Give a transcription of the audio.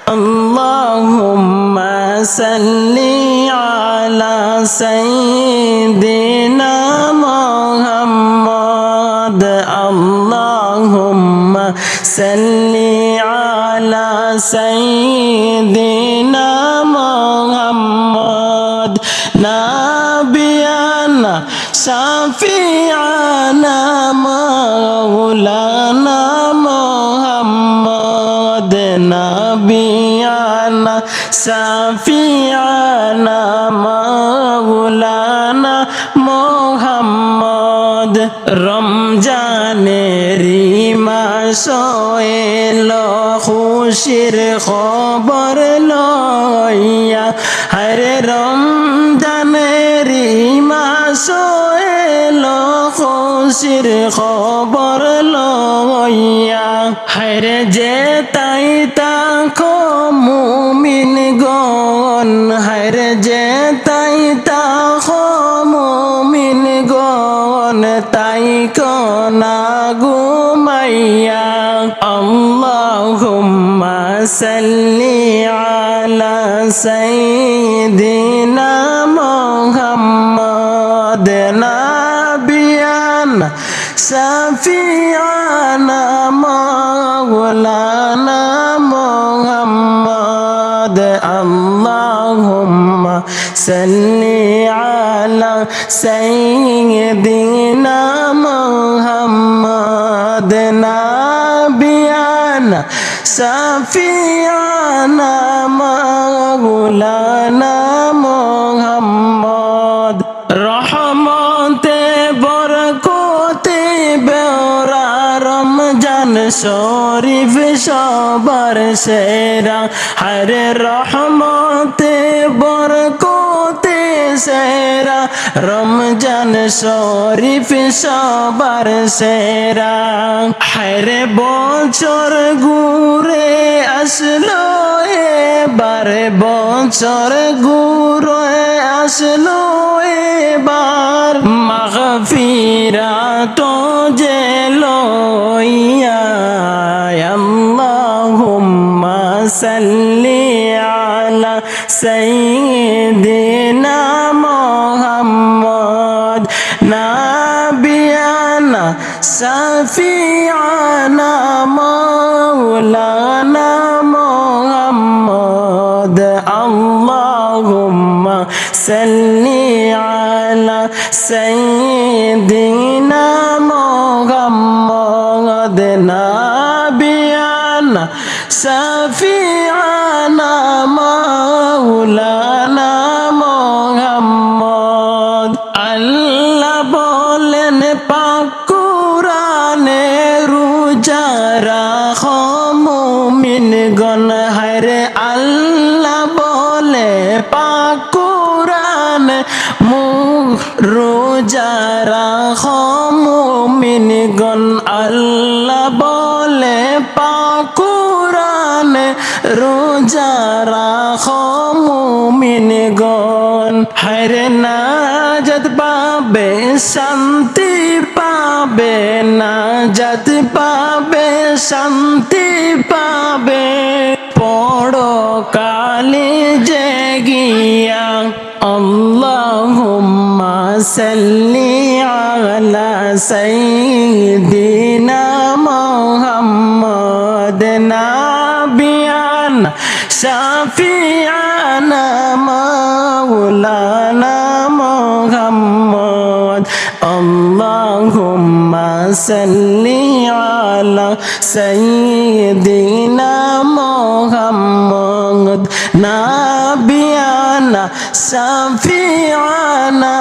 আল্লাহুম্মা সাল্লি আলা সাইয়্যিদিনা মুহাম্মদ আল্লাহুম্মা সাল্লি আলা সাইয়্যিদিনা মুহাম্মদ নাবিয়ানা শাফিআনা মাওলানা মুহাম্মদ নাবিয়ানা শাফিআনা মাওলানা মুহাম্মদ রমজানেরি মাস এলো খুশির খবর লইয়া হরে রমজানেরি মাস এলো খুশির খবর লইয়া হরে যে তাই তাকো মুমিন গণ হরে যে তাই তাকো মুমিন গণ তাই কোনা ঘুমাইয়া আল্লাহুম্মা সাল্লি আলা সাইয়্যিদিনা মুহাম্মদ নাবিয়ানা শাফিআনা মাওলানা মুহাম্মদ আল্লাহুম্মা সাল্লি আলা সাইয়্যিদিনা মুহাম্মদ নাবিয়ানা শাফিআনা মাওলানা মুহাম্মদ রহমতে বরকতে বেওরা রমজান শরীফ সবার সেরা হরে রহমতে বরকতে সেরা রমজান শরীফ সবার সেরা হরে বছর ঘুরে আসলো এবার বছর ঘুরে আসলো এবার মাগফিরাত যে লইয়া আল্লাহুম্মা সাল্লি আলা সাইয়্যিদিনা মুহাম্মদ নাবিয়ানা শাফিআনা মাওলানা মুহাম্মদ আল্লাহুম্মা সাল্লি আলা সাইয়্যিদিনা মুহাম্মদ নাবিয়ানা শাফিআনা মাওলানা মুহাম্মদ আল্লাহ বলেন পাক কুরআনে রোজা রাখো মুমিনগণ হরে আল্লাহ বলে পাক কুরআনে রোজা রাখো মুমিনগণ আল্লাহ বলে পাক কুরআনে রোজা রাখো মুমিনগণ হরে নাজাত পাবে শান্তি পাবে নাজাত পাবে শান্তি পাবে পড়ো কালে জেগিয়া আল্লাহুম্মা সাল্লি আলা সাইয়্যিদিনা মুহাম্মদ নাবিয়ানা শাফিআনা মাওলানা মুহাম্মদ আল্লাহুম্মা সাল্লি আলা সাইয়্যিদিনা মুহাম্মদ নাবিয়ানা শাফিআনা